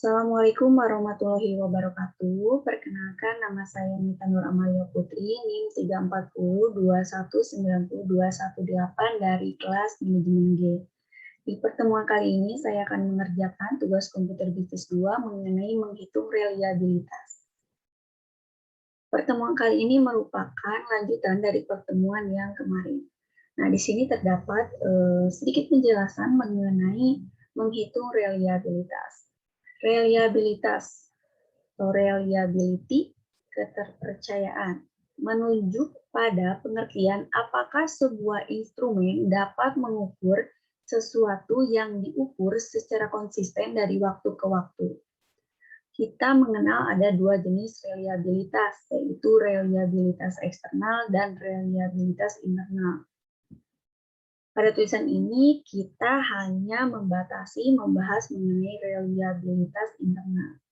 Assalamualaikum warahmatullahi wabarakatuh. Perkenalkan, nama saya Mita Nur Amalia Putri, NIM 34021902118 dari kelas Manajemen G. Di pertemuan kali ini, saya akan mengerjakan tugas komputer bisnis 2 mengenai menghitung reliabilitas. Pertemuan kali ini merupakan lanjutan dari pertemuan yang kemarin. Nah, di sini terdapat sedikit penjelasan mengenai menghitung reliabilitas. Reliabilitas atau reliability, keterpercayaan, menunjuk pada pengertian apakah sebuah instrumen dapat mengukur sesuatu yang diukur secara konsisten dari waktu ke waktu. Kita mengenal ada dua jenis reliabilitas, yaitu reliabilitas eksternal dan reliabilitas internal. Pada tulisan ini, kita hanya membahas mengenai reliabilitas internal.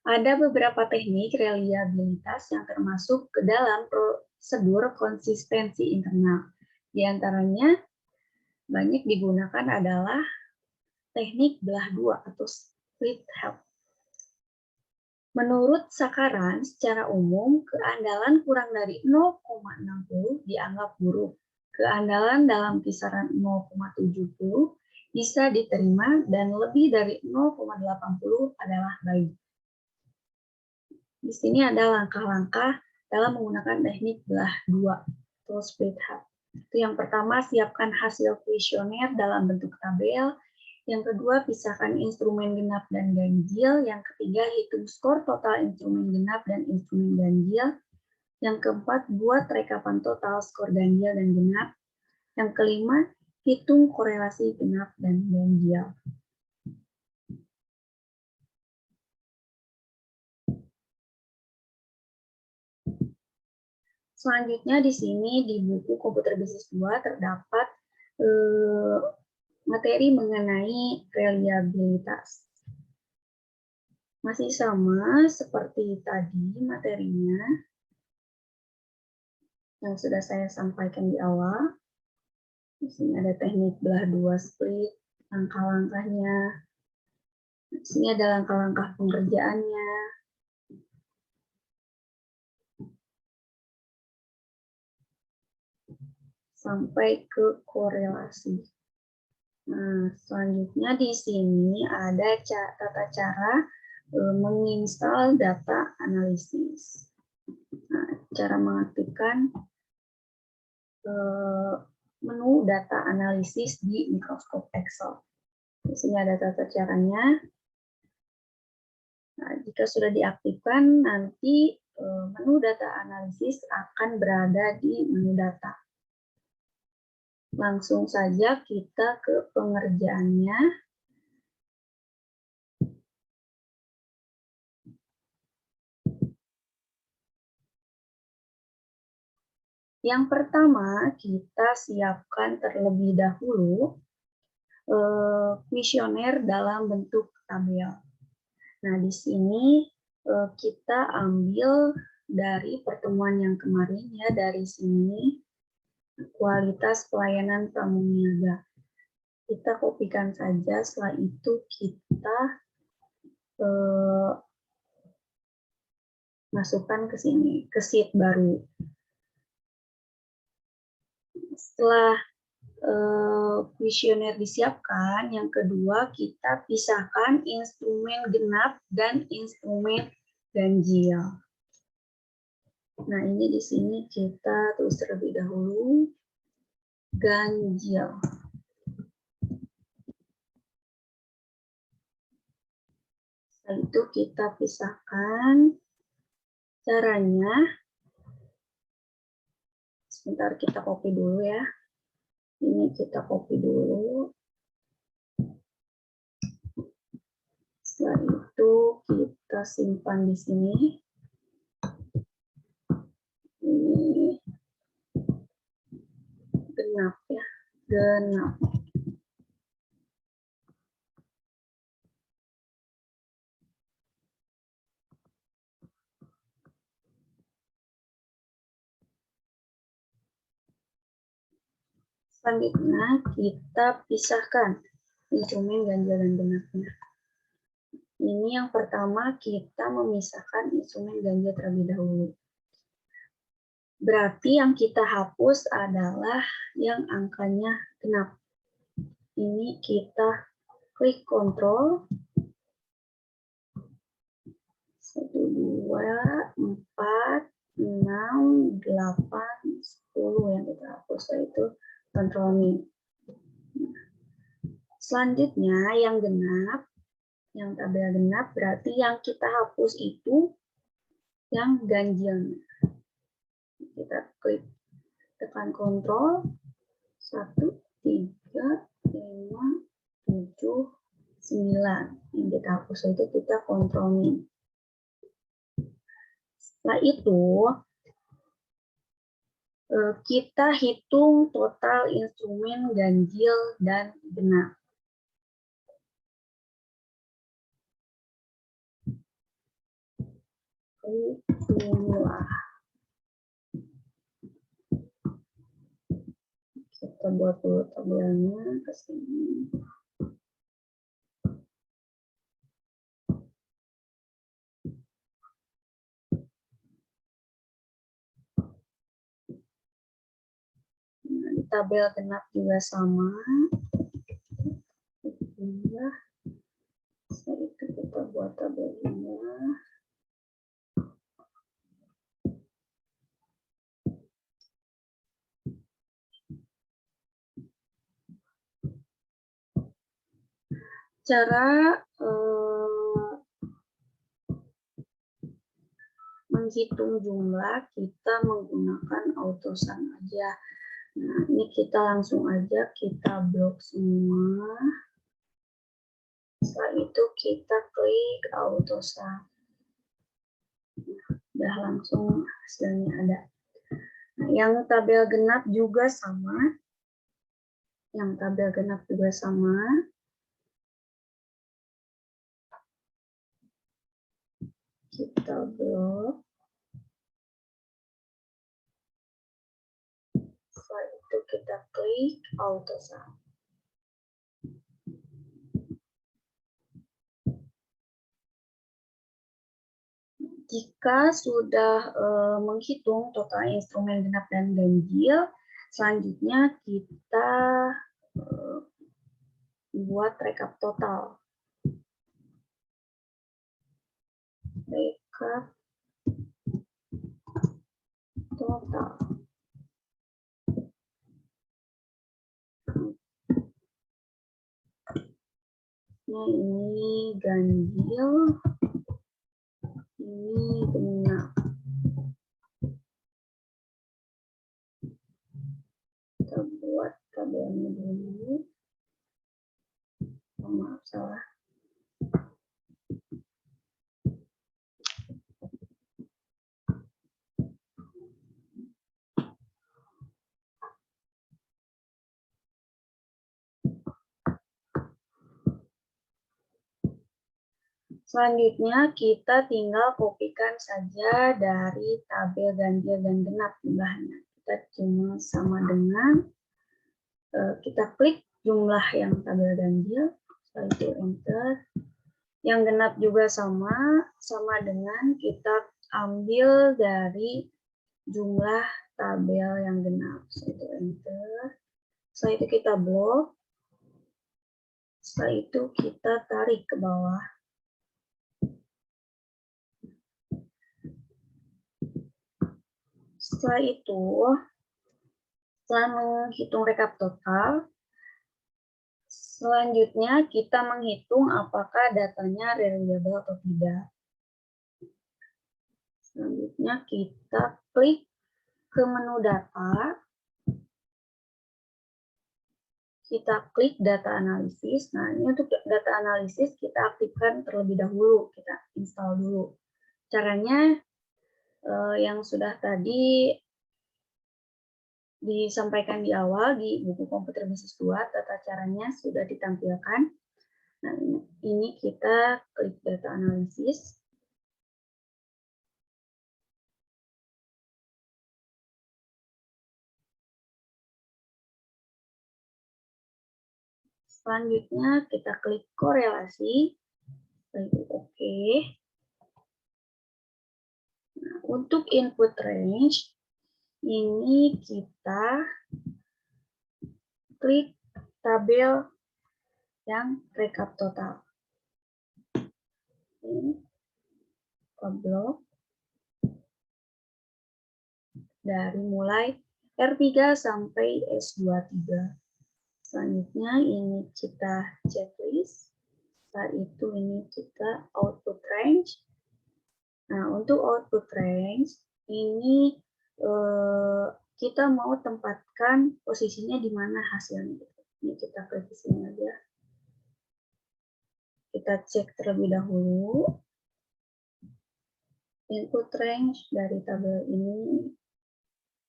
Ada beberapa teknik reliabilitas yang termasuk ke dalam prosedur konsistensi internal. Di antaranya, banyak digunakan adalah teknik belah dua atau split half. Menurut Sakaran, secara umum, keandalan kurang dari 0,60 dianggap buruk. Keandalan dalam kisaran 0,70 bisa diterima dan lebih dari 0,80 adalah baik. Di sini ada langkah-langkah dalam menggunakan teknik belah dua atau split half. Itu yang pertama, siapkan hasil kuesioner dalam bentuk tabel. Yang kedua, pisahkan instrumen genap dan ganjil. Yang ketiga, hitung skor total instrumen genap dan instrumen ganjil. Yang keempat, buat rekapan total skor ganjil dan genap. Yang kelima, hitung korelasi genap dan ganjil. Selanjutnya di sini di buku Komputer Bisnis 2 terdapat materi mengenai reliabilitas. Masih sama seperti tadi materinya yang sudah saya sampaikan di awal. Di sini ada teknik belah dua split, langkah-langkahnya. Di sini ada langkah-langkah pengerjaannya. Sampai ke korelasi. Nah, selanjutnya di sini ada tata cara menginstal data analisis. Nah, cara mengaktifkan menu data analisis di Microsoft Excel. Di sini ada tata caranya. Nah, jika sudah diaktifkan, nanti menu data analisis akan berada di menu data. Langsung saja kita ke pengerjaannya. Yang pertama, kita siapkan terlebih dahulu kuesioner dalam bentuk tabel. Nah, di sini kita ambil dari pertemuan yang kemarin ya, dari sini kualitas pelayanan pramuniaga. Kita kopikan saja, setelah itu kita masukkan ke sini, ke sheet baru. Setelah kuesioner disiapkan, yang kedua kita pisahkan instrumen genap dan instrumen ganjil. Nah, ini di sini kita tulis terlebih dahulu ganjil. Setelah itu kita pisahkan. Caranya, sebentar kita copy dulu ya. Ini kita copy dulu. Setelah itu kita simpan di sini. Ini genap ya, genap. Selanjutnya kita pisahkan instrumen ganjil dan genapnya. Ini yang pertama kita memisahkan instrumen ganjil terlebih dahulu. Berarti yang kita hapus adalah yang angkanya genap. Ini kita klik Ctrl 1, 2, 4, 6, 8, 10 yang kita hapus, yaitu Ctrl min. Selanjutnya yang genap, yang tabel genap, berarti yang kita hapus itu yang ganjilnya. Kita klik, tekan Ctrl 1, 3, 5, 7, 9. Yang kita hapus itu kita Ctrl min. Setelah itu kita hitung total instrumen ganjil dan genap. Jumlah. Kita buat dulu tabelnya ke sini. Nah, di tabel genap juga sama. Jumlah. Setelah itu kita buat tabel jumlah. Cara menghitung jumlah kita menggunakan autosum aja. Nah, ini kita langsung aja kita blok semua. Setelah itu kita klik autosum. Udah langsung hasilnya ada. Nah, yang tabel genap juga sama. Yang tabel genap juga sama. Kita blok. Setelah itu kita klik autosum. Jika sudah menghitung total instrumen genap dan ganjil, selanjutnya kita buat rekap total. Rekap total. Nah, ini ganjil, ini genap. Kita buat tabelnya dulu. Oh, maaf, salah. Selanjutnya kita tinggal kopikan saja dari tabel ganjil dan genap jumlahnya. Kita cuma sama dengan kita klik jumlah yang tabel ganjil, setelah itu enter. Yang genap juga sama dengan kita ambil dari jumlah tabel yang genap, setelah itu enter. Setelah itu kita blok. Setelah itu kita tarik ke bawah. Setelah itu, setelah menghitung rekap total, selanjutnya kita menghitung apakah datanya reliable atau tidak. Selanjutnya kita klik ke menu data, kita klik data analisis. Nah, ini untuk data analisis kita aktifkan terlebih dahulu, kita install dulu. Caranya yang sudah tadi disampaikan di awal di buku komputer bisnis 2, tata caranya sudah ditampilkan. Nah, ini kita klik data analisis. Selanjutnya kita klik korelasi. Itu oke. Nah, untuk input range, ini kita klik tabel yang rekap total. Ini blok dari mulai R3 sampai S23. Selanjutnya ini kita checklist. Setelah itu ini kita output range. Nah, untuk output range ini kita mau tempatkan posisinya di mana hasilnya. Ini kita klik di sini aja. Kita cek terlebih dahulu input range dari tabel ini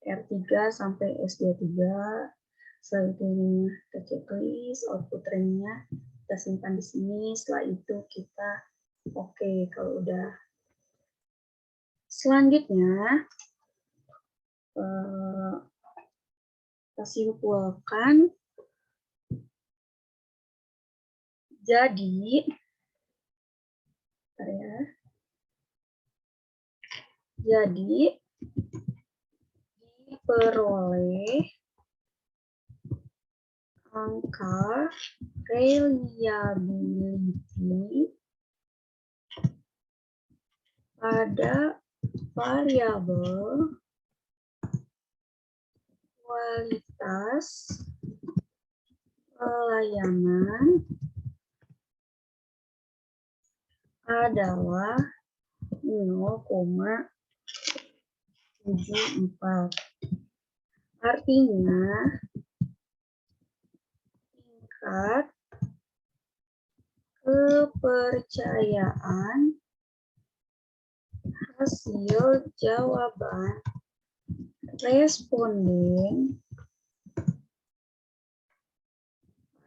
R3 sampai S23. Setelah itu ini kita checklist output range-nya, kita simpan di sini. Setelah itu kita oke kalau udah. Selanjutnya kita simpulkan. Jadi diperoleh angka reliability pada variabel kualitas pelayanan adalah 0,74. Artinya tingkat kepercayaan hasil jawaban responden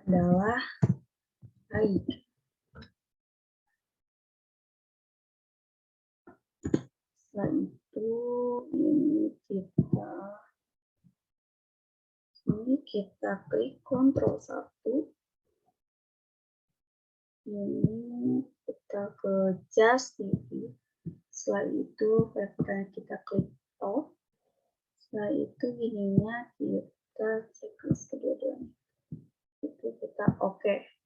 adalah baik. Setelah itu ini kita klik Ctrl 1. Ini kita ke Just TV. Setelah itu kita klik Off. Setelah itu ininya kita checklist kedua-duanya. Itu kita oke.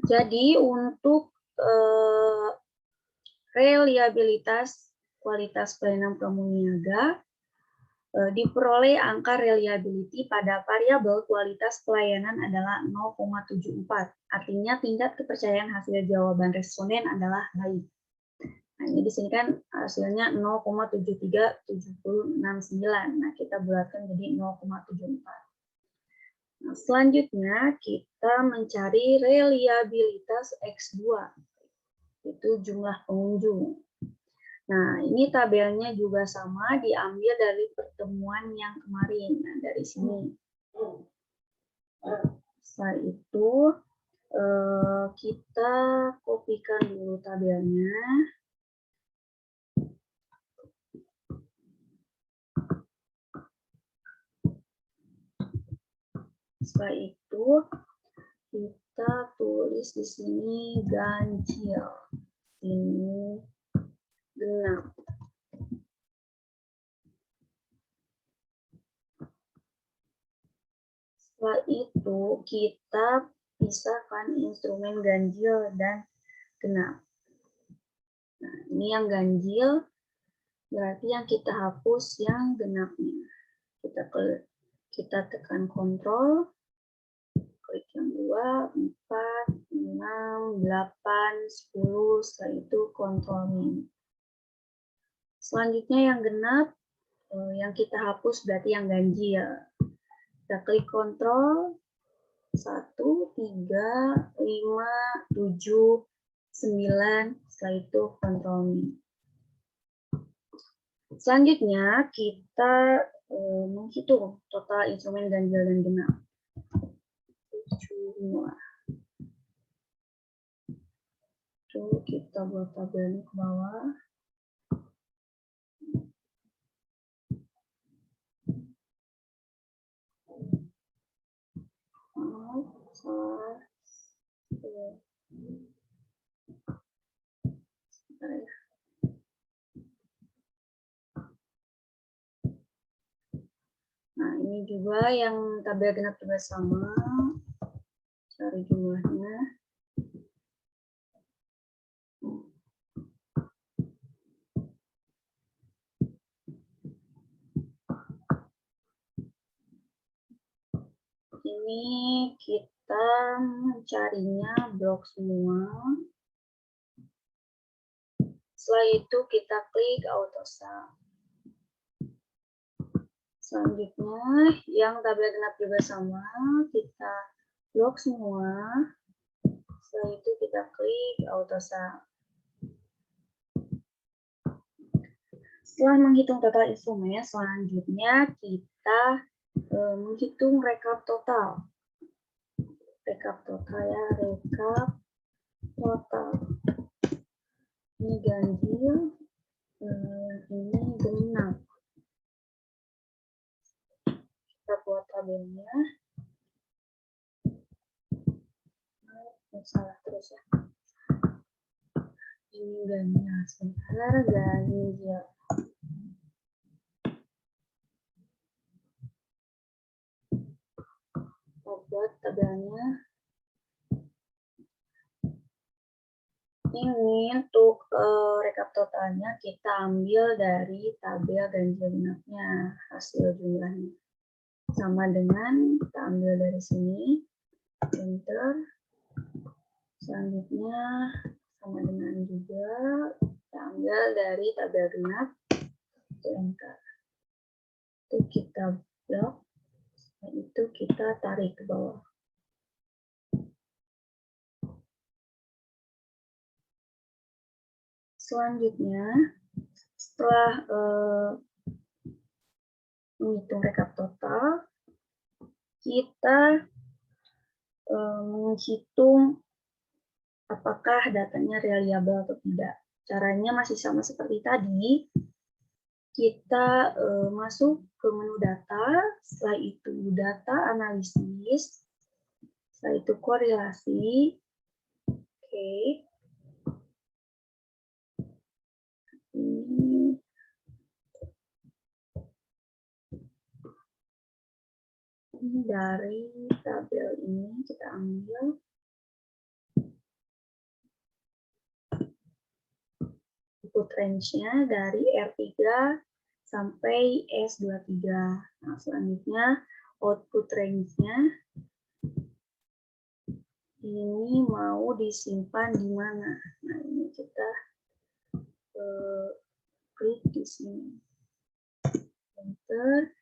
Jadi untuk reliabilitas kualitas pelayanan pramuniaga diperoleh angka reliability pada variabel kualitas pelayanan adalah 0,74. Artinya tingkat kepercayaan hasil jawaban responden adalah baik. Nah, ini di sini kan hasilnya 0,73769. Nah, kita bulatkan jadi 0,74. Nah, selanjutnya kita mencari reliabilitas X2. Itu jumlah pengunjung. Nah, ini tabelnya juga sama diambil dari pertemuan yang kemarin. Nah, dari sini. Setelah itu kita kopikan dulu tabelnya. Setelah itu kita tulis di sini ganjil. Ini genap. Setelah itu kita pisahkan instrumen ganjil dan genap. Nah, ini yang ganjil berarti yang kita hapus yang genapnya. Kita tekan Ctrl, klik yang 2, 4, 6, 8, 10, setelah itu Ctrl min. Selanjutnya yang genap, yang kita hapus berarti yang ganjil. Kita klik Ctrl 1, 3, 5, 7, 9, setelah itu Ctrl min. Selanjutnya kita menghitung total instrumen ganjil dan genap. kita buat tabelnya ke bawah. Nah, ini juga yang tabel genap juga sama. Cari jumlahnya. Ini kita mencarinya blok semua. Setelah itu kita klik auto sum. Selanjutnya yang tabel genap juga sama, kita blok semua. Setelah itu kita klik auto sum. Setelah menghitung total instrumen, selanjutnya kita menghitung rekap total. Rekap total ya, rekap total. Ini ganjil, ini genap. Kita buat tabelnya. Salah terus ya. Ini ganjil, sebentar ganjil. Kita buat tabelnya. Ini untuk rekap totalnya kita ambil dari tabel ganjil genapnya, hasil jumlahnya. Sama dengan kita ambil dari sini, enter. Selanjutnya sama dengan juga kita ambil dari tabel genap, enter. Itu kita blok, dan itu kita tarik ke bawah. Selanjutnya, setelah menghitung rekap total, kita menghitung apakah datanya reliable atau tidak. Caranya masih sama seperti tadi. Kita masuk ke menu data, setelah itu data analisis, setelah itu korelasi. Oke. Ini dari tabel ini kita ambil. Input range-nya dari R3 sampai S23. Nah, selanjutnya output range-nya ini mau disimpan di mana? Nah, ini kita klik di sini. Enter.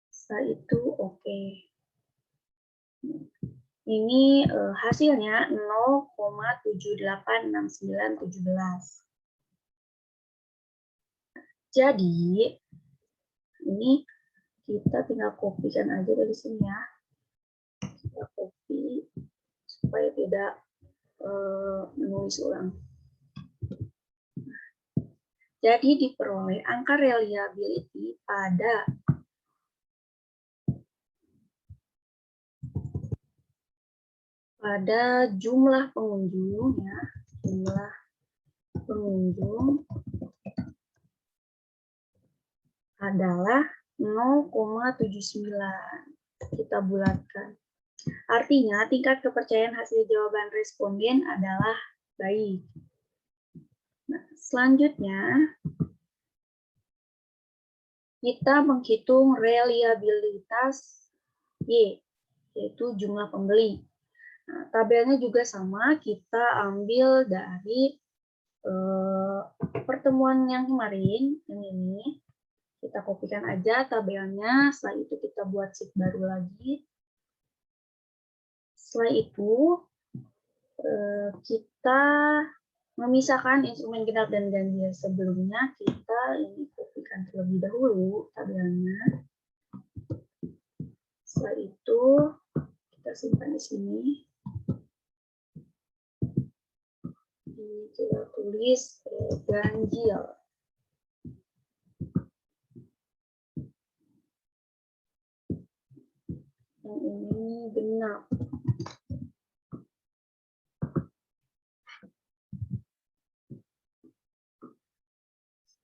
Setelah itu oke. Ini hasilnya 0,786917. Jadi ini kita tinggal kopikan aja dari sini ya. Kita copy supaya tidak menulis ulang. Jadi diperoleh angka reliability pada jumlah pengunjung ya, jumlah pengunjung adalah 0,79. Kita bulatkan. Artinya tingkat kepercayaan hasil jawaban responden adalah baik. Nah, selanjutnya kita menghitung reliabilitas Y, yaitu jumlah pembeli. Nah, tabelnya juga sama, kita ambil dari pertemuan yang kemarin, yang ini. Kita kopikan aja tabelnya, setelah itu kita buat sheet baru lagi. Setelah itu, kita memisahkan instrumen genap dan ganjil. Sebelumnya, kita ini kopikan terlebih dahulu tabelnya. Setelah itu, kita simpan di sini. kita tulis ganjil. Yang ini genap.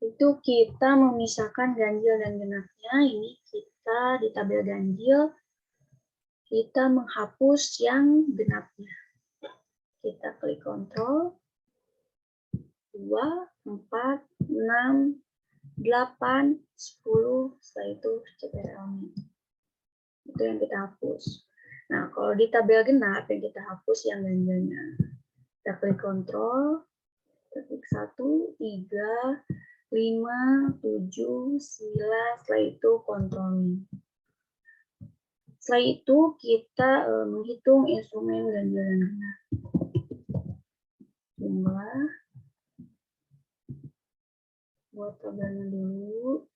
Itu kita memisahkan ganjil dan genapnya. Ini kita di tabel ganjil, kita menghapus yang genapnya. Kita klik kontrol, 2, 4, 6, 8, 10, setelah itu CTRL-nya. Itu yang kita hapus. Nah, kalau di tabel genap yang kita hapus yang ganjilnya. Kita klik kontrol, klik 1, 3, 5, 7, 9, setelah itu kontrolnya. Setelah itu kita menghitung instrumen ganjil dan genap. Jumlah, buat tabelnya dulu.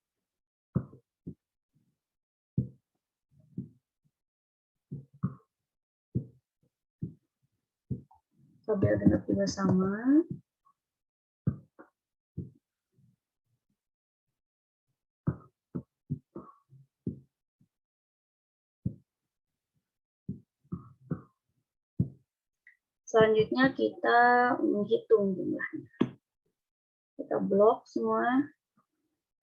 Tabel genap juga sama. Selanjutnya kita menghitung jumlahnya. Kita blok semua.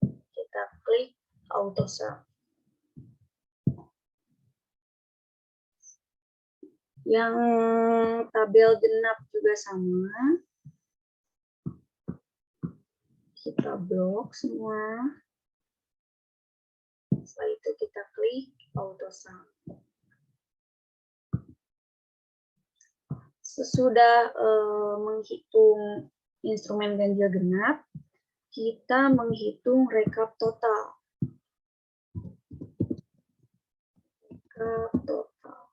Kita klik auto sum. Yang tabel genap juga sama. Kita blok semua. Setelah itu kita klik auto sum. Sesudah menghitung instrumen ganjil genap, kita menghitung rekap total. Rekap total.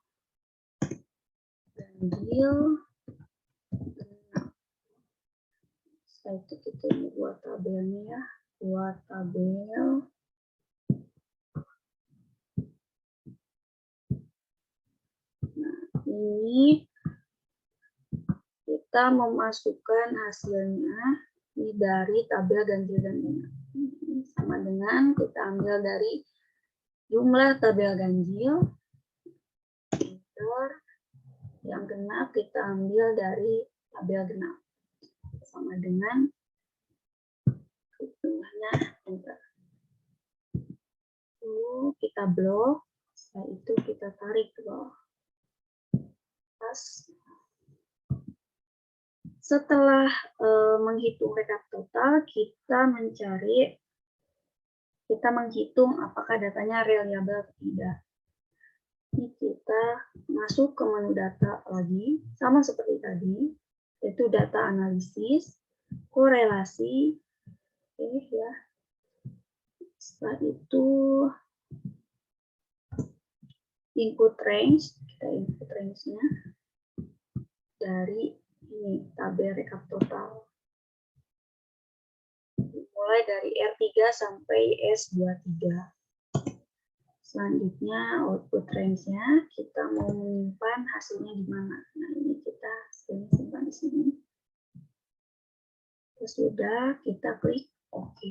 Ganjil genap. Setelah itu kita buat tabelnya ya. Buat tabel. Nah, ini kita memasukkan hasilnya dari tabel ganjil dan genap. Sama dengan kita ambil dari jumlah tabel ganjil, yang genap kita ambil dari tabel genap. Sama dengan jumlahnya enter. Kita blok, setelah itu kita tarik ke bawah. Pas. Setelah menghitung rekap total, kita menghitung apakah datanya reliable atau tidak. Ini kita masuk ke menu data lagi, sama seperti tadi, yaitu data analisis, korelasi, ya. Setelah itu input range, kita input range-nya dari ini tabel rekap total. Mulai dari R3 sampai S23. Selanjutnya output range-nya kita mau menyimpan hasilnya di mana. Nah, ini kita simpan di sini. Sudah, kita klik OK.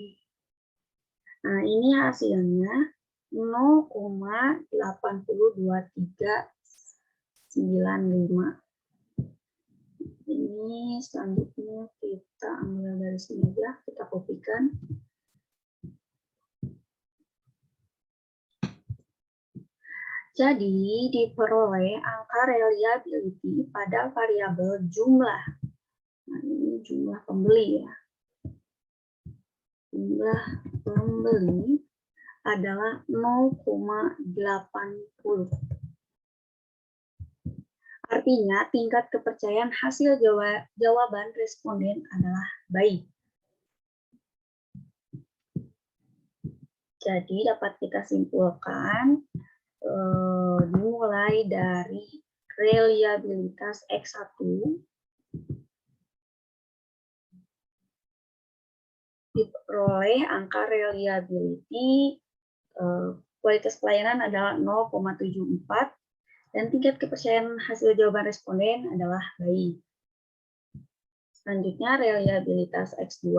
Nah, ini hasilnya 0,802395. Ini selanjutnya kita ambil dari sini aja, kita kopikan. Jadi diperoleh angka reliability pada variabel jumlah. Nah, ini jumlah pembeli ya. Jumlah pembeli adalah 0,80. Artinya tingkat kepercayaan hasil jawaban responden adalah baik. Jadi dapat kita simpulkan dimulai dari reliabilitas X1 diperoleh angka reliability kualitas pelayanan adalah 0,74 dan tingkat kepercayaan hasil jawaban responden adalah baik. Selanjutnya reliabilitas X2,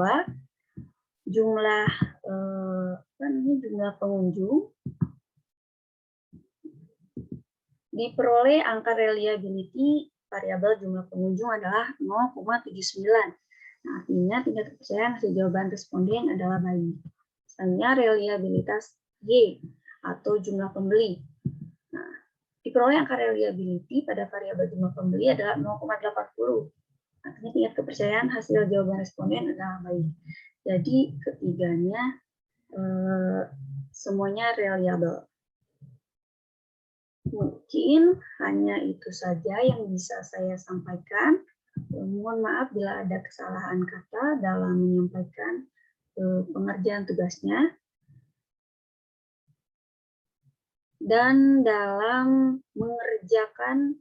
jumlah jumlah pengunjung diperoleh angka reliability variabel jumlah pengunjung adalah 0,79. Nah, artinya tingkat kepercayaan hasil jawaban responden adalah baik. Selanjutnya reliabilitas Y atau jumlah pembeli. Nah, diperoleh angka reliability pada variabel jumlah pembeli adalah 0,80. Artinya tingkat kepercayaan hasil jawaban responden adalah baik. Jadi ketiganya semuanya reliable. Mungkin hanya itu saja yang bisa saya sampaikan. Mohon maaf bila ada kesalahan kata dalam menyampaikan pengerjaan tugasnya. Dan dalam mengerjakan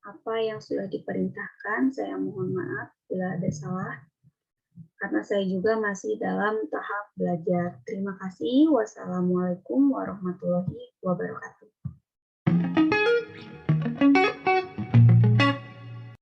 apa yang sudah diperintahkan, saya mohon maaf bila ada salah. Karena saya juga masih dalam tahap belajar. Terima kasih. Wassalamualaikum warahmatullahi wabarakatuh.